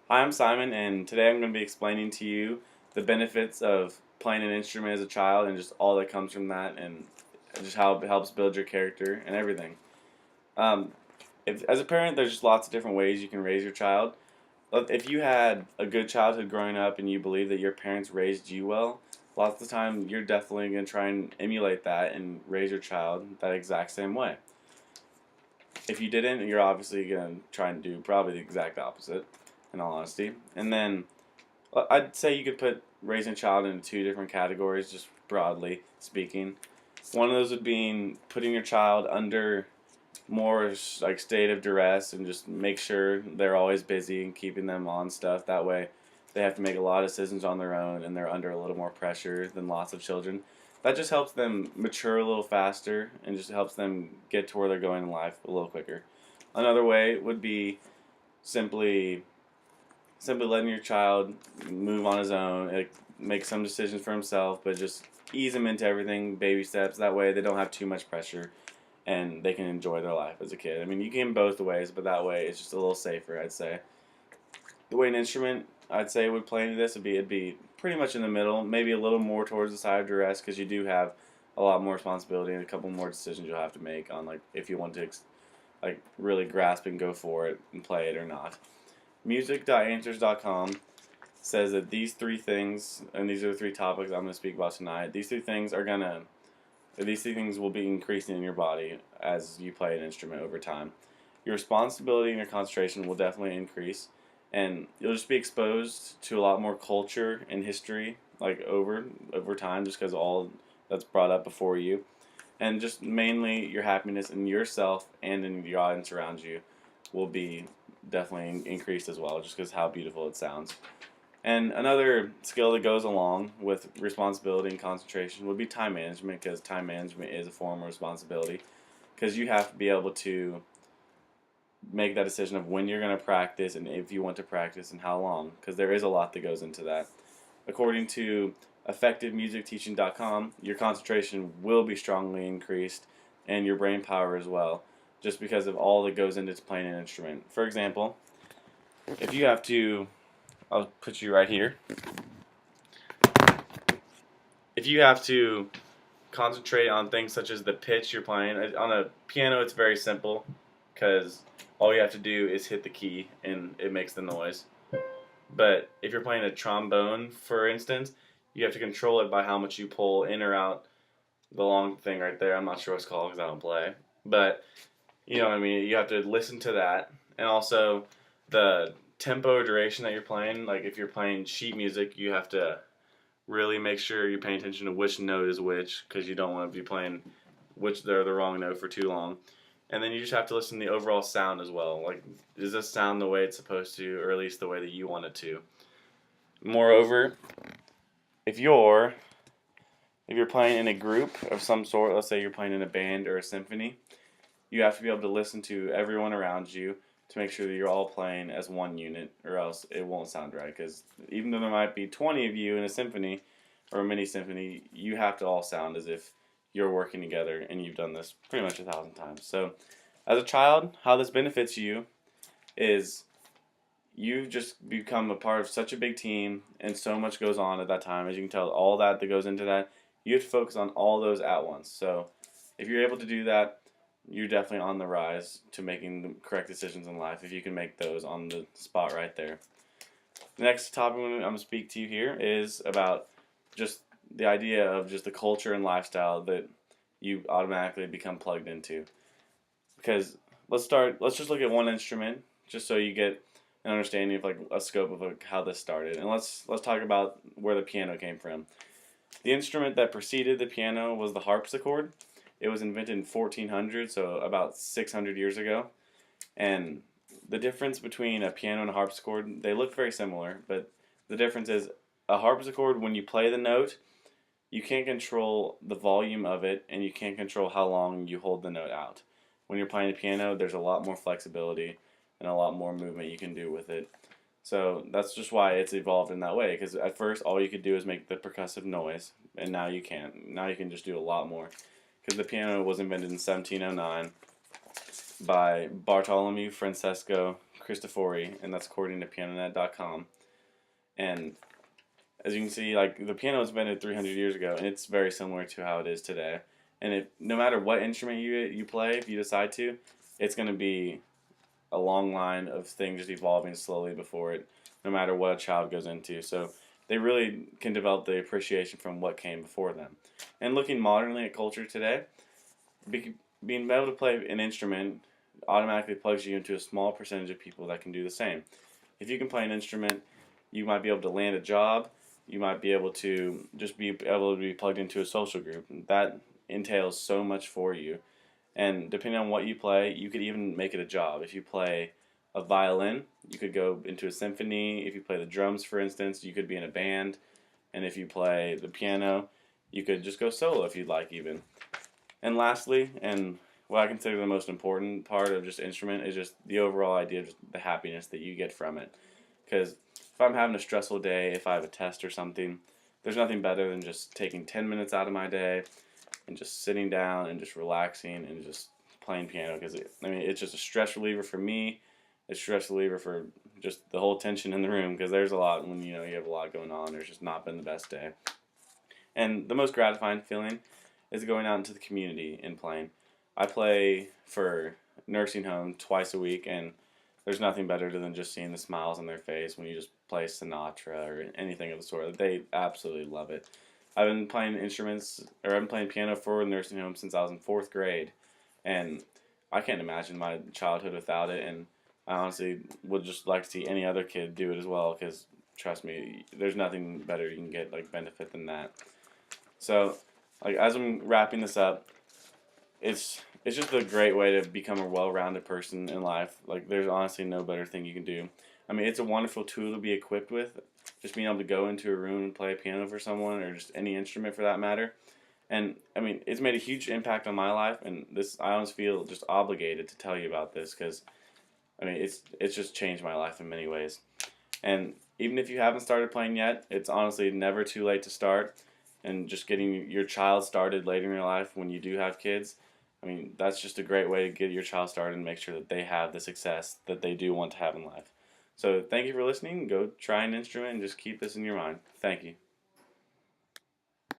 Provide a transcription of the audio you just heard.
Hi, I'm Simon, and today I'm going to be explaining to you the benefits of playing an instrument as a child and just all that comes from that, and just how it helps build your character and everything. Um, as a parent, there's just lots of different ways you can raise your child. But if you had a good childhood growing up and you believe that your parents raised you well, lots of the time you're definitely going to try and emulate that and raise your child that exact same way. If you didn't, you're obviously going to try and do probably the exact opposite, in all honesty. And then I'd say you could put raising a child into two different categories, just broadly speaking. One of those would be putting your child under more like state of duress and just make sure they're always busy and keeping them on stuff. That way, they have to make a lot of decisions on their own and they're under a little more pressure than lots of children. That just helps them mature a little faster and just helps them get to where they're going in life a little quicker. Another way would be simply letting your child move on his own, like, make some decisions for himself, but just ease him into everything, baby steps. That way, they don't have too much pressure, and they can enjoy their life as a kid. I mean, you can both ways, but that way it's just a little safer, I'd say. The way an instrument, I'd say, would play into this it'd be pretty much in the middle, maybe a little more towards the side of duress, because you do have a lot more responsibility and a couple more decisions you'll have to make on, like, if you want to like really grasp and go for it and play it or not. Music.answers.com says that these three things, and these are the three topics I'm going to speak about tonight. These three things will be increasing in your body as you play an instrument over time. Your responsibility and your concentration will definitely increase, and you'll just be exposed to a lot more culture and history, like over time, just because all that's brought up before you, and just mainly your happiness in yourself and in the audience around you will be definitely increased as well, just because how beautiful it sounds. And another skill that goes along with responsibility and concentration would be time management, because time management is a form of responsibility. Because you have to be able to make that decision of when you're going to practice and if you want to practice and how long, because there is a lot that goes into that. According to effectivemusicteaching.com, your concentration will be strongly increased and your brain power as well, just because of all that goes into playing an instrument. For example, if you have to, I'll put you right here. If you have to concentrate on things such as the pitch you're playing, on a piano it's very simple because all you have to do is hit the key and it makes the noise. But if you're playing a trombone, for instance, you have to control it by how much you pull in or out the long thing right there. I'm not sure what it's called because I don't play. But you know what I mean? You have to listen to that. And also the tempo or duration that you're playing. Like if you're playing sheet music, you have to really make sure you're paying attention to which note is which, because you don't want to be playing which they're the wrong note for too long. And then you just have to listen to the overall sound as well. Like, does this sound the way it's supposed to, or at least the way that you want it to? Moreover, if you're if you're playing in a group of some sort, let's say you're playing in a band or a symphony, you have to be able to listen to everyone around you to make sure that you're all playing as one unit, or else it won't sound right. Because even though there might be 20 of you in a symphony or a mini symphony, you have to all sound as if you're working together, and you've done this pretty much 1,000 times. So, as a child, how this benefits you is you just become a part of such a big team, and so much goes on at that time. As you can tell, all that goes into that, you have to focus on all those at once. So, if you're able to do that, you're definitely on the rise to making the correct decisions in life if you can make those on the spot right there. The next topic I'm going to speak to you here is about just the idea of just the culture and lifestyle that you automatically become plugged into. Because let's just look at one instrument just so you get an understanding of like a scope of how this started. And let's talk about where the piano came from. The instrument that preceded the piano was the harpsichord. It was invented in 1400, so about 600 years ago. And the difference between a piano and a harpsichord, they look very similar, but the difference is a harpsichord, when you play the note, you can't control the volume of it and you can't control how long you hold the note out. When you're playing a piano, there's a lot more flexibility and a lot more movement you can do with it. So that's just why it's evolved in that way. Because at first, all you could do is make the percussive noise, and now you can't. Now you can just do a lot more. Because the piano was invented in 1709, by Bartolomeo Francesco Cristofori, and that's according to pianonet.com. And as you can see, like the piano was invented 300 years ago, and it's very similar to how it is today. And no matter what instrument you play, if you decide to, it's going to be a long line of things just evolving slowly before it, no matter what a child goes into. So they really can develop the appreciation from what came before them. And looking modernly at culture today, being able to play an instrument automatically plugs you into a small percentage of people that can do the same. If you can play an instrument, you might be able to land a job. You might be able to just be able to be plugged into a social group. That entails so much for you. And depending on what you play, you could even make it a job. If you play a violin, you could go into a symphony. If you play the drums, for instance, you could be in a band. And if you play the piano, you could just go solo if you'd like even. And lastly, and what I consider the most important part of just instrument is just the overall idea of just the happiness that you get from it. Because if I'm having a stressful day, if I have a test or something, there's nothing better than just taking 10 minutes out of my day and just sitting down and just relaxing and just playing piano. Because it's just a stress reliever for me. It's a stress reliever for just the whole tension in the room, because there's a lot when you have a lot going on. There's just not been the best day. And the most gratifying feeling is going out into the community and playing. I play for nursing home twice a week, and there's nothing better than just seeing the smiles on their face when you just play Sinatra or anything of the sort. They absolutely love it. I've been playing piano for nursing home since I was in 4th grade, and I can't imagine my childhood without it. And I honestly would just like to see any other kid do it as well, because trust me, there's nothing better you can get like benefit than that. So, like as I'm wrapping this up, it's just a great way to become a well-rounded person in life. Like there's honestly no better thing you can do. It's a wonderful tool to be equipped with. Just being able to go into a room and play a piano for someone, or just any instrument for that matter. And it's made a huge impact on my life, and I almost feel just obligated to tell you about this, because it's just changed my life in many ways. And even if you haven't started playing yet, it's honestly never too late to start. And just getting your child started later in your life when you do have kids, that's just a great way to get your child started and make sure that they have the success that they do want to have in life. So thank you for listening. Go try an instrument and just keep this in your mind. Thank you.